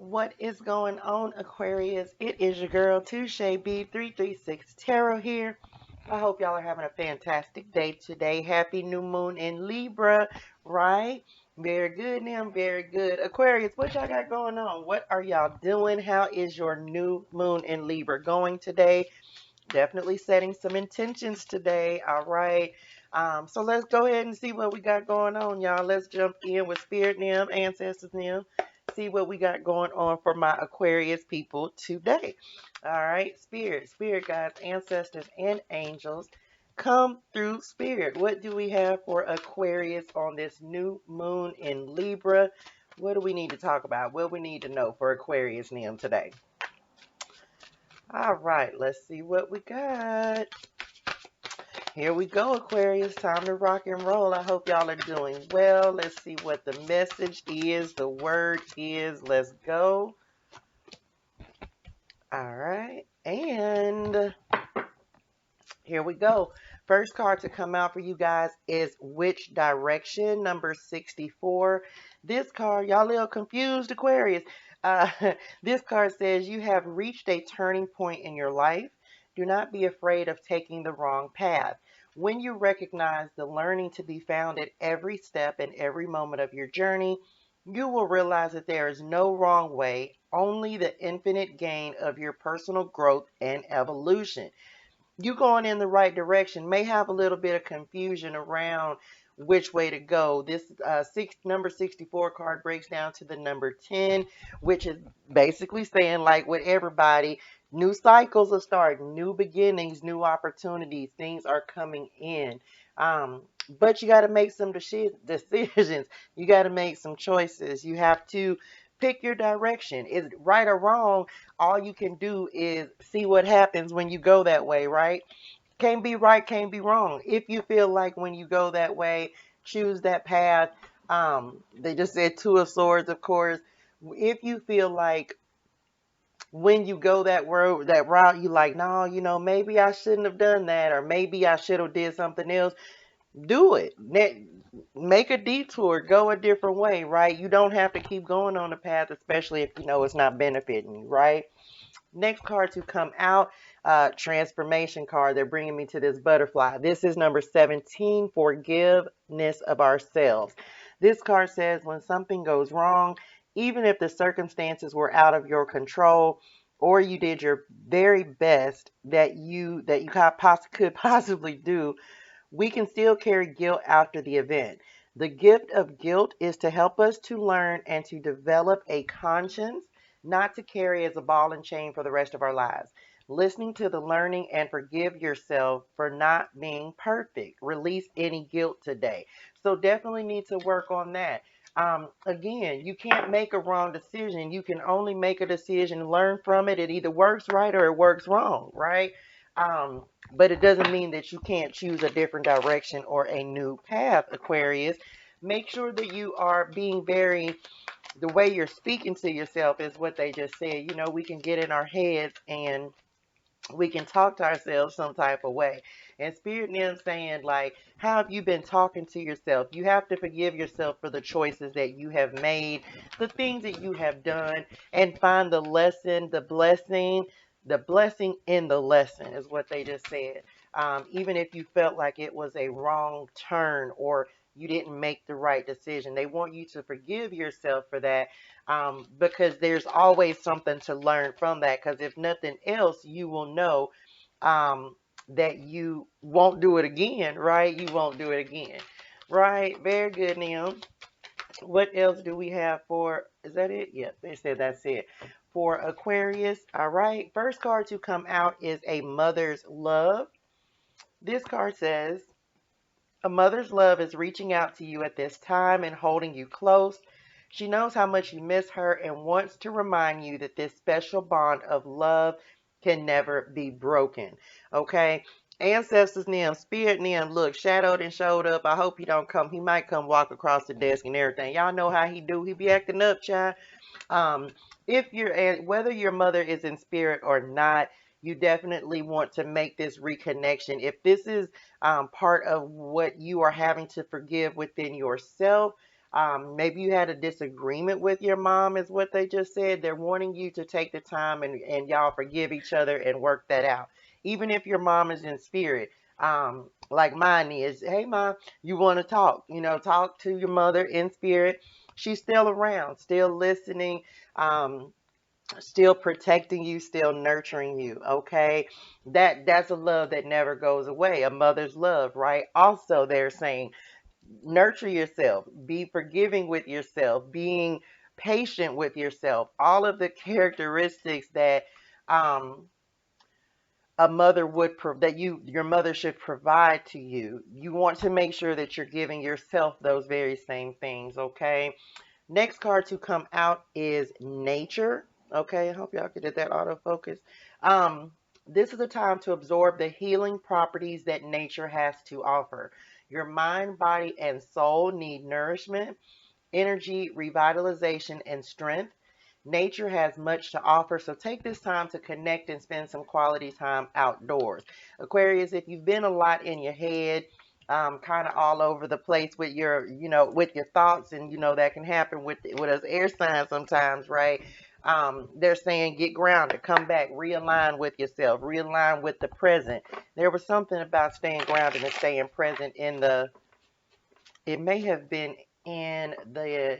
What is going on, Aquarius? It is your girl, ToShae B336 Tarot here. I hope y'all are having a fantastic day today. Happy new moon in Libra, right? Very good, now. Very good. Aquarius, what y'all got going on? What are y'all doing? How is your new moon in Libra going today? Definitely setting some intentions today, all right? So let's go ahead and see what we got going on, y'all. Let's jump in with Spirit Nem, Ancestors Nem, see what we got going on for my Aquarius people today. All right, Spirit guides, ancestors, and angels, come through Spirit. What do we have for Aquarius on this new moon in Libra? What do we need to talk about? What we need to know for Aquarius Nem today? All right, let's see what we got. Here we go, Aquarius. Time to rock and roll. I hope y'all are doing well. Let's see what the message is, the word is. Let's go. All right. And here we go. First card to come out for you guys is Which Direction, number 64. This card, y'all a little confused, Aquarius. Uh, this card says you have reached a turning point in your life. Do not be afraid of taking the wrong path. When you recognize the learning to be found at every step and every moment of your journey, you will realize that there is no wrong way, only the infinite gain of your personal growth and evolution. You going in the right direction. May have a little bit of confusion around which way to go. This number 64 card breaks down to the number 10, which is basically saying, like with everybody, new cycles are starting, new beginnings, new opportunities, things are coming in. But you got to make some decisions. You got to make some choices. You have to pick your direction. Is it right or wrong? All you can do is see what happens when you go that way, right? Can't be right, can't be wrong. If you feel like when you go that way, choose that path. They just said Two of Swords, of course. If you feel like when you go that route, you like, no, maybe I shouldn't have done that, or maybe I should have did something else. Do it. Make a detour, go a different way, right? You don't have to keep going on the path, especially if you know it's not benefiting you, right? Next card to come out, transformation card. They're bringing me to this butterfly. This is number 17, forgiveness of ourselves. This card says when something goes wrong, even if the circumstances were out of your control, or you did your very best that you could possibly do, we can still carry guilt after the event. The gift of guilt is to help us to learn and to develop a conscience, not to carry as a ball and chain for the rest of our lives. Listening to the learning and forgive yourself for not being perfect. Release any guilt today. So definitely need to work on that. Again, you can't make a wrong decision. You can only make a decision, learn from it. It either works right or it works wrong, right? But it doesn't mean that you can't choose a different direction or a new path, Aquarius. Make sure that you are being the way you're speaking to yourself is what they just said. We can get in our heads and we can talk to ourselves some type of way. And Spirit Nem saying, like, how have you been talking to yourself? You have to forgive yourself for the choices that you have made, the things that you have done, and find the lesson, the blessing in the lesson is what they just said. Even if you felt like it was a wrong turn or you didn't make the right decision, they want you to forgive yourself for that, because there's always something to learn from that. Because if nothing else, you will know that you won't do it again, right? You won't do it again, right? Very good, Neil. What else do we have for, is that it? Yes, they said that's it. For Aquarius, all right. First card to come out is a mother's love. This card says, a mother's love is reaching out to you at this time and holding you close. She knows how much you miss her and wants to remind you that this special bond of love can never be broken. Okay? Ancestors Nem, Spirit Nem, look, shadowed and showed up. I hope he don't come. He might come walk across the desk and everything. Y'all know how he do. He be acting up, child. If you're, whether your mother is in spirit or not, you definitely want to make this reconnection. If this is part of what you are having to forgive within yourself, Maybe you had a disagreement with your mom, is what they just said. They're wanting you to take the time and y'all forgive each other and work that out. Even if your mom is in spirit, like mine is, hey, mom, you want to talk, talk to your mother in spirit. She's still around, still listening, still protecting you, still nurturing you. Okay. That's a love that never goes away. A mother's love, right? Also, they're saying, nurture yourself, be forgiving with yourself, being patient with yourself, all of the characteristics that a mother would that your mother should provide to you. You want to make sure that you're giving yourself those very same things. Okay. Next card to come out is nature. Okay, I hope y'all can get that autofocus. Um, this is a time to absorb the healing properties that nature has to offer. Your mind, body, and soul need nourishment, energy, revitalization, and strength. Nature has much to offer, so take this time to connect and spend some quality time outdoors. Aquarius, if you've been a lot in your head, kind of all over the place with your, with your thoughts, and that can happen with us air signs sometimes, right? They're saying get grounded, come back, realign with yourself, realign with the present. There was something about staying grounded and staying present it may have been in the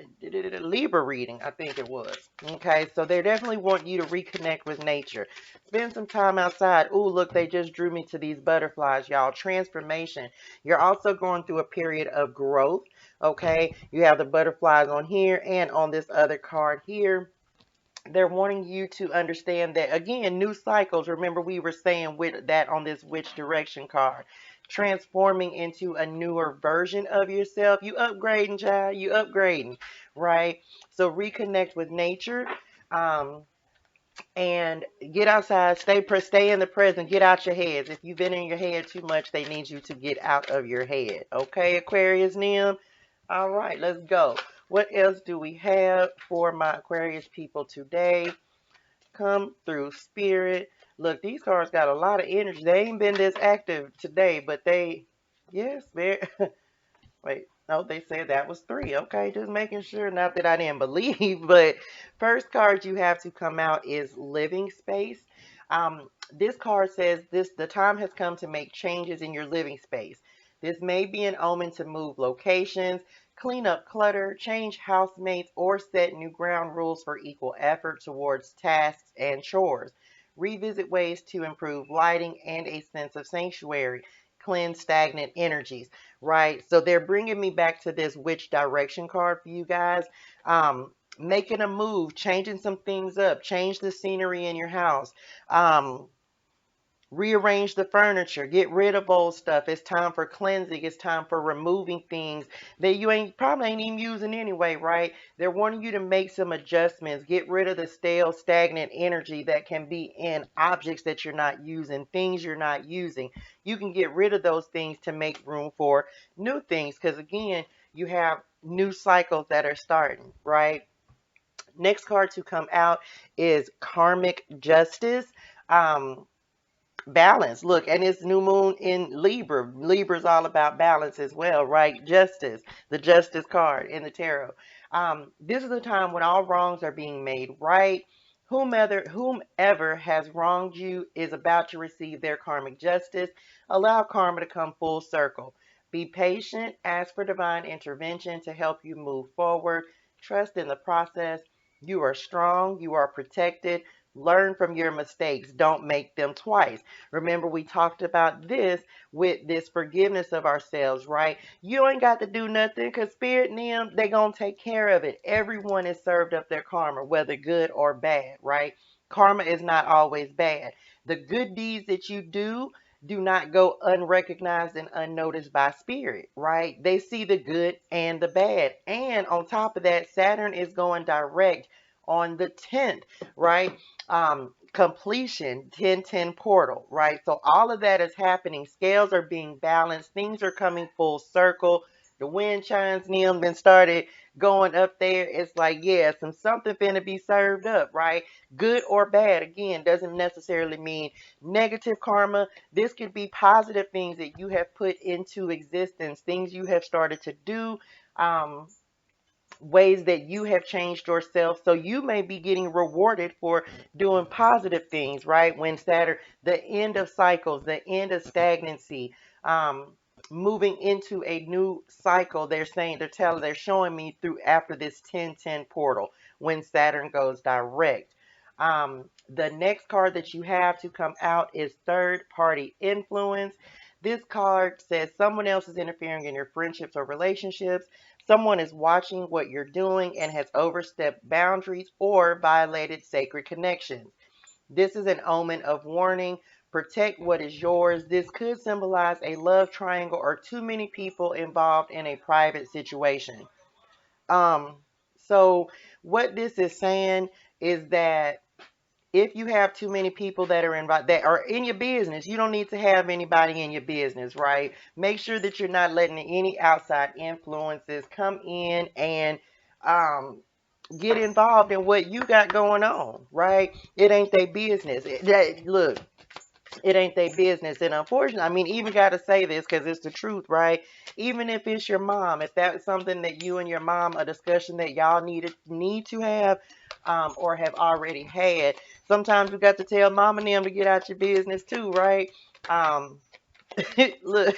Libra reading, I think it was. Okay, so they definitely want you to reconnect with nature. Spend some time outside. Ooh, look, they just drew me to these butterflies, y'all. Transformation. You're also going through a period of growth. Okay, you have the butterflies on here and on this other card here. They're wanting you to understand that, again, new cycles. Remember, we were saying with that on this which direction card, transforming into a newer version of yourself. You upgrading, child. You upgrading, right? So reconnect with nature, um, and get outside. Stay in the present. Get out your heads. If you've been in your head too much, they need you to get out of your head. Okay, Aquarius Nem. All right, let's go. What else do we have for my Aquarius people today? Come through spirit. Look, these cards got a lot of energy. They ain't been this active today, but yes, very. Wait, no, they said that was 3. Okay, just making sure. Not that I didn't believe, but first card you have to come out is living space. This card says the time has come to make changes in your living space. This may be an omen to move locations, clean up clutter, change housemates, or set new ground rules for equal effort towards tasks and chores. Revisit ways to improve lighting and a sense of sanctuary. Cleanse stagnant energies, right? So they're bringing me back to this which direction card for you guys. Making a move, changing some things up, change the scenery in your house. Rearrange the furniture, get rid of old stuff. It's time for cleansing. It's time for removing things that you probably ain't even using anyway, right? They're wanting you to make some adjustments, get rid of the stale, stagnant energy that can be in objects that you're not using, things you're not using. You can get rid of those things to make room for new things, because again, you have new cycles that are starting, right? Next card to come out is Karmic Justice. Balance. Look, and it's new moon in Libra. Libra's all about balance as well, right? Justice, the justice card in the tarot. This is a time when all wrongs are being made right. Whomever has wronged you is about to receive their karmic justice. Allow karma to come full circle. Be patient. Ask for divine intervention to help you move forward. Trust in the process. You are strong. You are protected. Learn from your mistakes. Don't make them twice. Remember, we talked about this with this forgiveness of ourselves, right? You ain't got to do nothing, because spirit and them, they going to take care of it. Everyone is served up their karma, whether good or bad, right? Karma is not always bad. The good deeds that you do not go unrecognized and unnoticed by spirit, right? They see the good and the bad. And on top of that, Saturn is going direct on the 10th, right? Completion, 10-10 portal, right? So all of that is happening. Scales are being balanced. Things are coming full circle. The wind chimes them been started going up there. It's like, yeah, something finna be served up, right? Good or bad, again, doesn't necessarily mean negative karma. This could be positive things that you have put into existence, things you have started to do. ways that you have changed yourself. So you may be getting rewarded for doing positive things, right? When Saturn, the end of cycles, the end of stagnancy, um, moving into a new cycle. They're showing me through after this 1010 portal when Saturn goes direct. The next card that you have to come out is third party influence. This card says someone else is interfering in your friendships or relationships. Someone is watching what you're doing and has overstepped boundaries or violated sacred connections. This is an omen of warning. Protect what is yours. This could symbolize a love triangle or too many people involved in a private situation. Um, so what this is saying is that if you have too many people that are in your business, you don't need to have anybody in your business, right? Make sure that you're not letting any outside influences come in and um, get involved in what you got going on, right? It ain't their business. Look, it ain't their business. And unfortunately, I mean, even got to say this because it's the truth, right? Even if it's your mom, if that's something that you and your mom, a discussion that y'all need to have, or have already had, sometimes you got to tell mom and them to get out your business too, right? Um, look,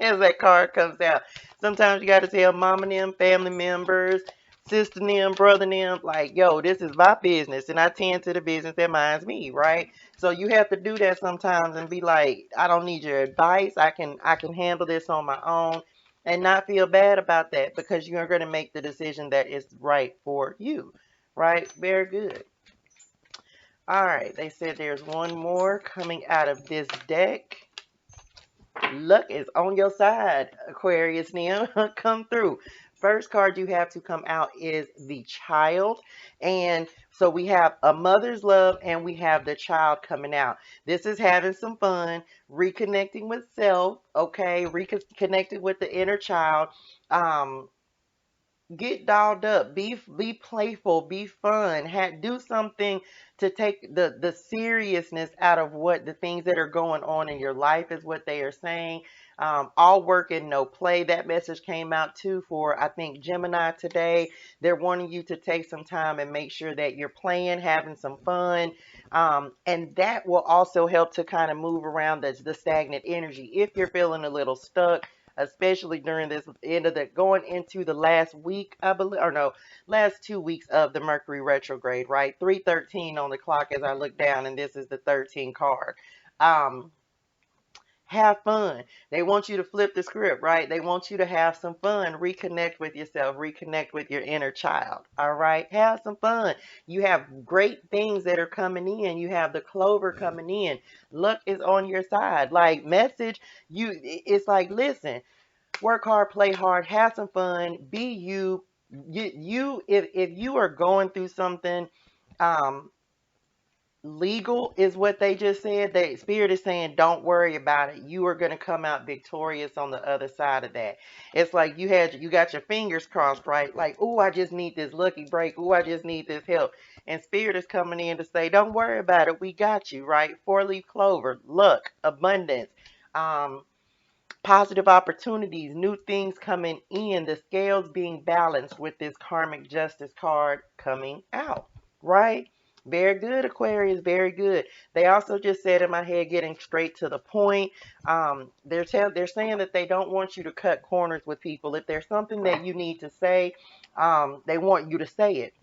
as that card comes out, sometimes you got to tell mom and them, family members, sister them, brother them, like, yo, this is my business, and I tend to the business that minds me, right? So you have to do that sometimes and be like, I don't need your advice. I can handle this on my own, and not feel bad about that because you're going to make the decision that is right for you, right? Very good. All right, they said there's one more coming out of this deck. Luck is on your side, Aquarius Nem. Come through. First card you have to come out is the child. And so we have a mother's love and we have the child coming out. This is having some fun, reconnecting with self, okay? Reconnecting with the inner child. Um, get dolled up, be playful, be fun, do something to take the seriousness out of what the things that are going on in your life is what they are saying. All work and no play. That message came out too for, I think, Gemini today. They're wanting you to take some time and make sure that you're playing, having some fun, and that will also help to kind of move around the stagnant energy if you're feeling a little stuck, especially during this end of the going into the last week, I believe, or no, last 2 weeks of the Mercury retrograde, right? 313 on the clock as I look down, and this is the 13 card. Um, have fun. They want you to flip the script, right? They want you to have some fun, reconnect with yourself, reconnect with your inner child. All right, have some fun. You have great things that are coming in. You have the clover coming in. Luck is on your side. Like message, it's like, listen, work hard, play hard, have some fun, be you. If you are going through something, um, legal is what they just said. The spirit is saying, don't worry about it. You are going to come out victorious on the other side of that. It's like you got your fingers crossed, right? Like, oh, I just need this lucky break. Oh, I just need this help. And spirit is coming in to say, don't worry about it. We got you, right? Four-leaf clover, luck, abundance, um, positive opportunities, new things coming in, the scales being balanced with this karmic justice card coming out, right? Very good, Aquarius, very good. They also just said in my head, getting straight to the point. They're saying that they don't want you to cut corners with people. If there's something that you need to say, they want you to say it.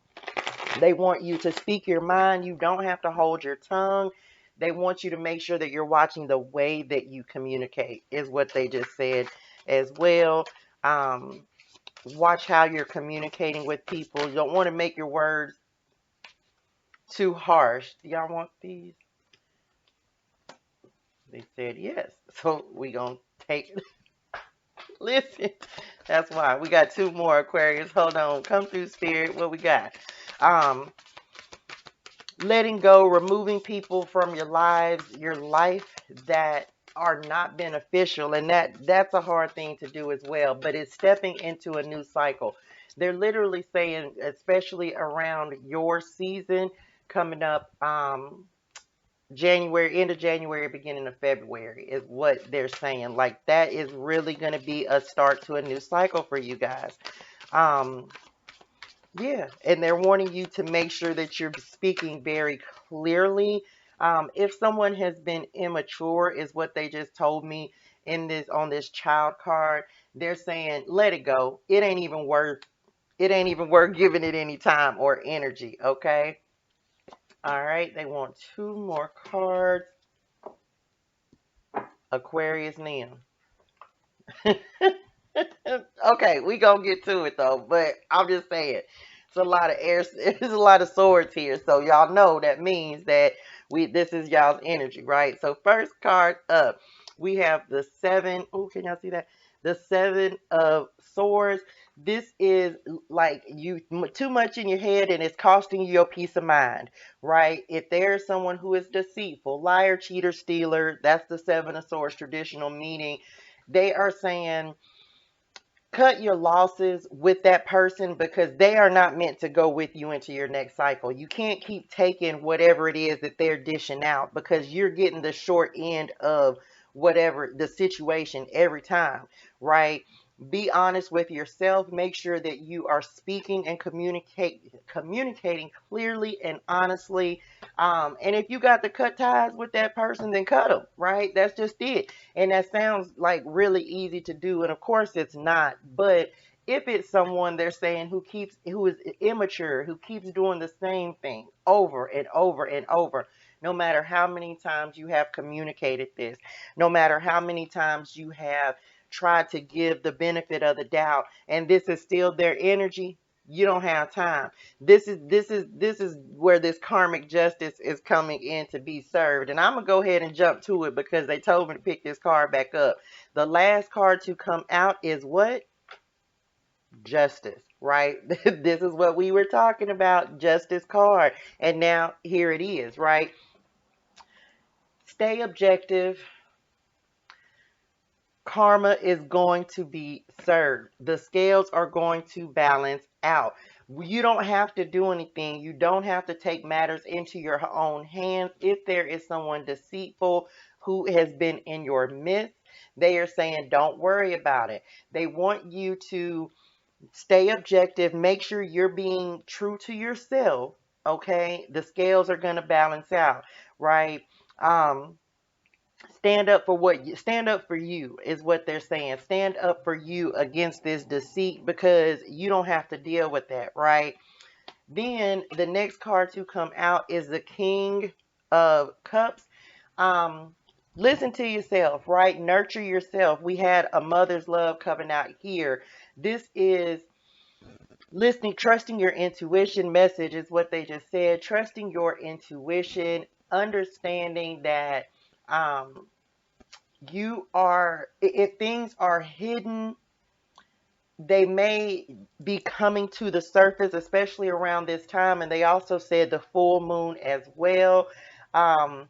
They want you to speak your mind. You don't have to hold your tongue. They want you to make sure that you're watching the way that you communicate, is what they just said as well. Um, watch how you're communicating with people. You don't want to make your words too harsh. Do y'all want these? They said yes. So we going to take it. Listen, that's why. We got two more, Aquarius. Hold on. Come through, Spirit. What we got? Um, letting go, removing people from your life that are not beneficial, and that's a hard thing to do as well, but it's stepping into a new cycle. They're literally saying, especially around your season coming up, January, end of January, beginning of February is what they're saying. Like that is really going to be a start to a new cycle for you guys. um Yeah, and they're wanting you to make sure that you're speaking very clearly. If someone has been immature, is what they just told me in this on this child card. They're saying, let it go. It ain't even worth. It ain't even worth giving it any time or energy. Okay. All right. They want two more cards. Aquarius Nem. Okay, we gonna get to it though, but I'm just saying it's a lot of air, it's a lot of swords here, so y'all know that means that this is y'all's energy, right? So first card up, we have the seven. Oh, can y'all see that? The seven of swords. This is like you too much in your head and it's costing you your peace of mind, right? If there's someone who is deceitful, liar, cheater, stealer, that's the seven of swords traditional meaning. They are saying cut your losses with that person because they are not meant to go with you into your next cycle. You can't keep taking whatever it is that they're dishing out because you're getting the short end of whatever the situation every time, right? Be honest with yourself. Make sure that you are speaking and communicating clearly and honestly. And if you got to cut ties with that person, then cut them, right? That's just it. And that sounds like really easy to do. And of course it's not. But if it's someone they're saying who is immature, who keeps doing the same thing over and over and over, no matter how many times you have communicated this, no matter how many times you have tried to give the benefit of the doubt, and this is still their energy, you don't have time. This is where this karmic justice is coming in to be served. And I'm gonna go ahead and jump to it because they told me to pick this card back up. The last card to come out is what? Justice, right? This is what we were talking about, justice card. And now here it is, right? Stay objective. Karma is going to be served. The scales are going to balance out. You don't have to do anything. You don't have to take matters into your own hands. If there is someone deceitful who has been in your midst, they are saying, don't worry about it. They want you to stay objective. Make sure you're being true to yourself. Okay. The scales are going to balance out, right? Um, stand up for you is what they're saying. Stand up for you against this deceit because you don't have to deal with that, right? Then the next card to come out is the King of Cups. um Listen to yourself, right? Nurture yourself. We had a mother's love coming out here. This is listening, trusting your intuition. Message is what they just said. Trusting your intuition, understanding that you are, if things are hidden, they may be coming to the surface, especially around this time. And they also said the full moon as well. um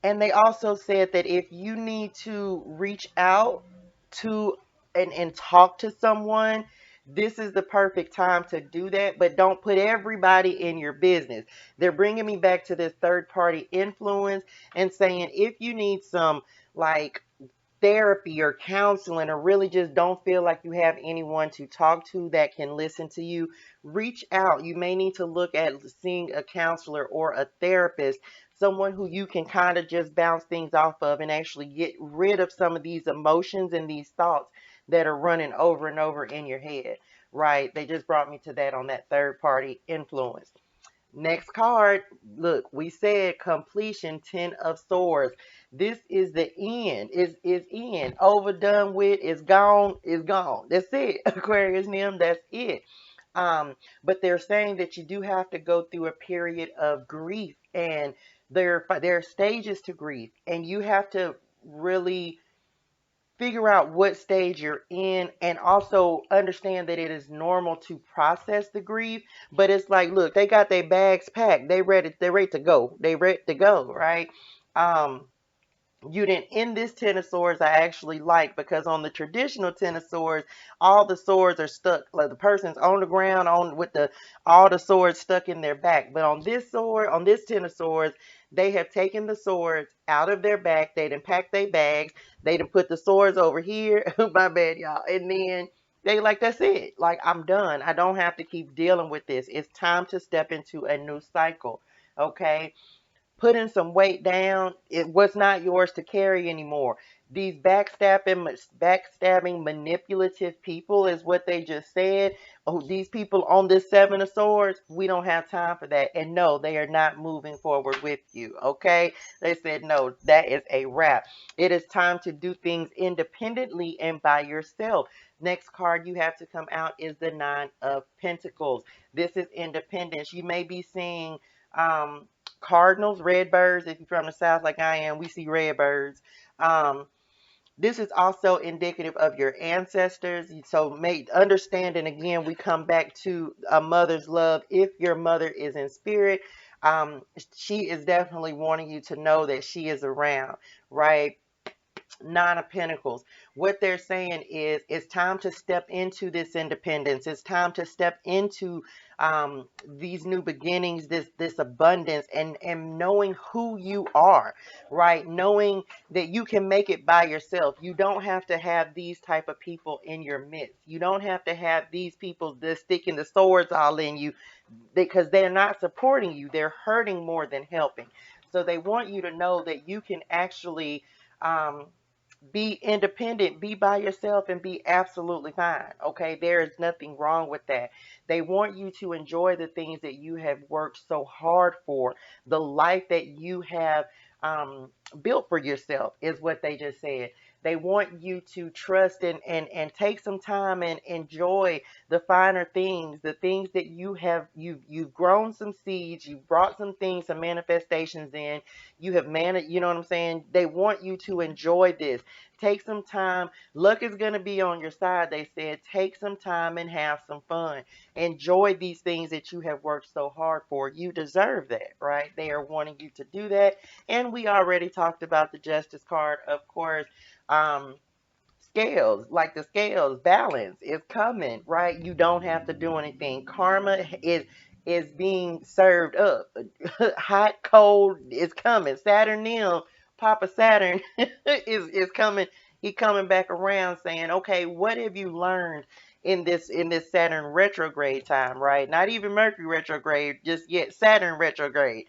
and they also said that if you need to reach out to and talk to someone, this is the perfect time to do that. But don't put everybody in your business. They're bringing me back to this third party influence and saying if you need some like therapy or counseling, or really just don't feel like you have anyone to talk to that can listen to you, reach out. You may need to look at seeing a counselor or a therapist, someone who you can kind of just bounce things off of and actually get rid of some of these emotions and these thoughts that are running over and over in your head, right? They just brought me to that on that third party influence. Next card, look, we said completion, 10 of swords. This is the end. Is end. Overdone with, is gone, is gone. That's it. Aquarius Nem, that's it. But they're saying that you do have to go through a period of grief, and there are stages to grief, and you have to really figure out what stage you're in and also understand that it is normal to process the grief. But it's like, look, they got their bags packed, they ready to go, they ready to go, right? um you didn't end this ten of swords. I actually like, because on the traditional ten of swords, all the swords are stuck, like the person's on the ground on with the all the swords stuck in their back. But on this sword, on this ten of swords, they have taken the swords out of their back. They done packed their bags. They done put the swords over here. My bad, y'all. And then they like, that's it. Like, I'm done. I don't have to keep dealing with this. It's time to step into a new cycle. Okay. Putting some weight down. It was not yours to carry anymore. These backstabbing, manipulative people is what they just said. Oh, these people on this Seven of Swords, we don't have time for that. And no, they are not moving forward with you. Okay? They said, no, that is a wrap. It is time to do things independently and by yourself. Next card you have to come out is the Nine of Pentacles. This is independence. You may be seeing cardinals, red birds. If you're from the South like I am, we see red birds. This is also indicative of your ancestors. So understanding, again, we come back to a mother's love. If your mother is in spirit, she is definitely wanting you to know that she is around, right? Nine of Pentacles. What they're saying is it's time to step into this independence. It's time to step into these new beginnings, this abundance, and knowing who you are, right? Knowing that you can make it by yourself. You don't have to have these type of people in your midst. You don't have to have these people that's sticking the swords all in you, because they're not supporting you. They're hurting more than helping. So they want you to know that you can actually be independent, be by yourself, and be absolutely fine. Okay, there is nothing wrong with that. They want you to enjoy the things that you have worked so hard for, the life that you have built for yourself, is what they just said. They want you to trust and take some time and enjoy the finer things, the things that you've grown some seeds, you've brought some things, some manifestations in, you have managed, you know what I'm saying? They want you to enjoy this. Take some time. Luck is going to be on your side, they said. Take some time and have some fun. Enjoy these things that you have worked so hard for. You deserve that, right? They are wanting you to do that. And we already talked about the Justice card, of course. Scales, like the scales, balance is coming, right? You don't have to do anything. Karma is being served up. Hot, cold is coming. Saturn Nem, Papa Saturn is coming. He coming back around saying, okay, what have you learned in this Saturn retrograde time, right? Not even Mercury retrograde, just yet Saturn retrograde.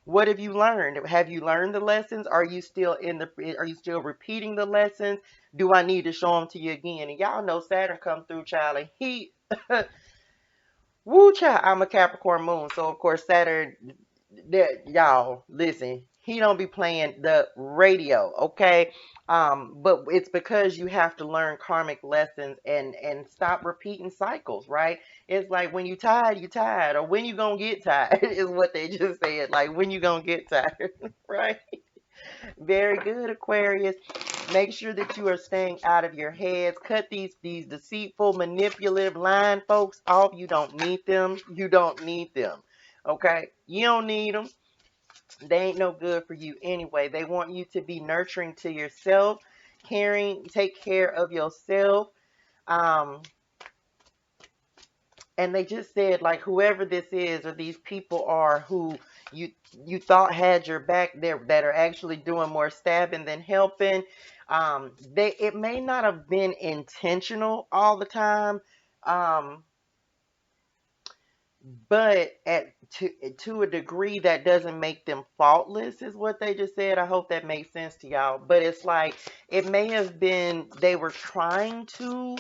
What have you learned? Have you learned the lessons? Are you still repeating the lessons? Do I need to show them to you again? And y'all know Saturn come through, child, and he woo, child. I'm a Capricorn moon, so of course Saturn, y'all listen, he don't be playing the radio, okay? But it's because you have to learn karmic lessons and stop repeating cycles, right? It's like, when you tired, you tired, or when you gonna get tired is what they just said. Like, when you gonna get tired, right? Very good, Aquarius. Make sure that you are staying out of your heads. Cut these deceitful, manipulative, lying folks off. You don't need them. You don't need them. Okay? You don't need them. They ain't no good for you anyway. They want you to be nurturing to yourself, caring, take care of yourself. And they just said, like, whoever this is or these people are who you thought had your back there, that are actually doing more stabbing than helping. It may not have been intentional all the time. But to a degree, that doesn't make them faultless, is what they just said. I hope that makes sense to y'all. But it's like, it may have been they were trying to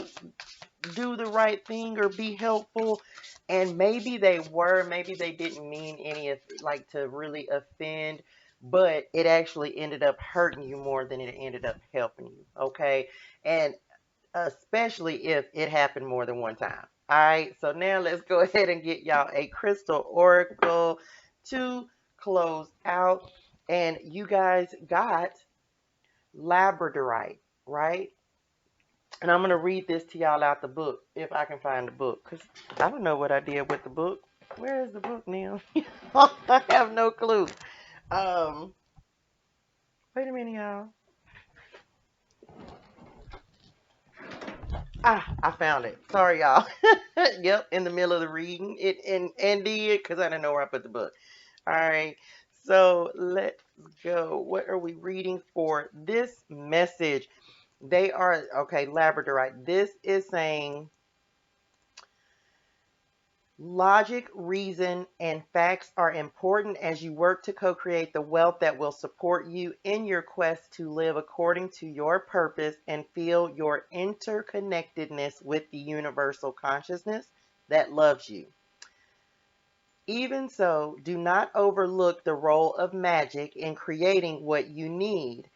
do the right thing or be helpful, and maybe maybe they didn't mean any of, like, to really offend, but it actually ended up hurting you more than it ended up helping you. Okay? And especially if it happened more than one time. All right, so now let's go ahead and get y'all a crystal oracle to close out. And you guys got labradorite, right? And I'm going to read this to y'all out the book, if I can find the book, because I don't know what I did with the book. Where is the book now? I have no clue. Wait a minute, y'all. I found it. Sorry, y'all. Yep, in the middle of the reading. And did, because I didn't know where I put the book. All right. So let's go. What are we reading for this message? They are, okay, Labradorite. This is saying logic, reason, and facts are important as you work to co-create the wealth that will support you in your quest to live according to your purpose and feel your interconnectedness with the universal consciousness that loves you. Even so, do not overlook the role of magic in creating what you need.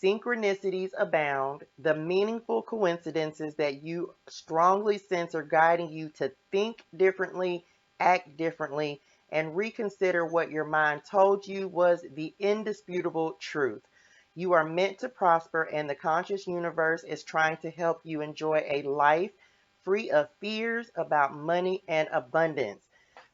Synchronicities abound, the meaningful coincidences that you strongly sense are guiding you to think differently, act differently, and reconsider what your mind told you was the indisputable truth. You are meant to prosper, and the conscious universe is trying to help you enjoy a life free of fears about money and abundance.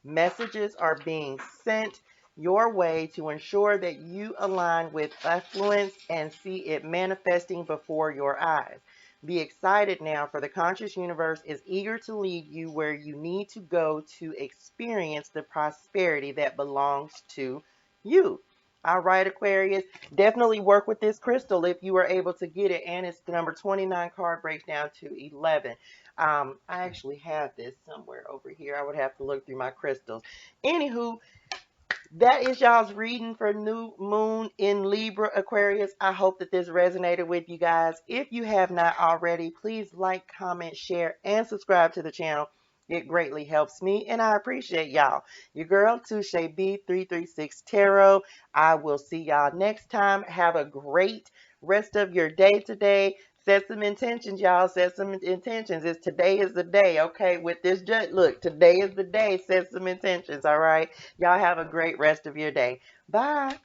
Messages are being sent your way to ensure that you align with affluence and see it manifesting before your eyes. Be excited now, for the conscious universe is eager to lead you where you need to go to experience the prosperity that belongs to you. All right, Aquarius, definitely work with this crystal if you are able to get it. And it's the number 29 card breaks down to 11. I actually have this somewhere over here. I would have to look through my crystals. Anywho, that is y'all's reading for new moon in Libra, Aquarius. I hope that this resonated with you guys. If you have not already, please like, comment, share, and subscribe to the channel. It greatly helps me, and I appreciate y'all. Your girl, ToShae B336 Tarot. I will see y'all next time. Have a great rest of your day today. Set some intentions, y'all. Set some intentions. Today is the day, okay? With this look, today is the day. Set some intentions, all right? Y'all have a great rest of your day. Bye.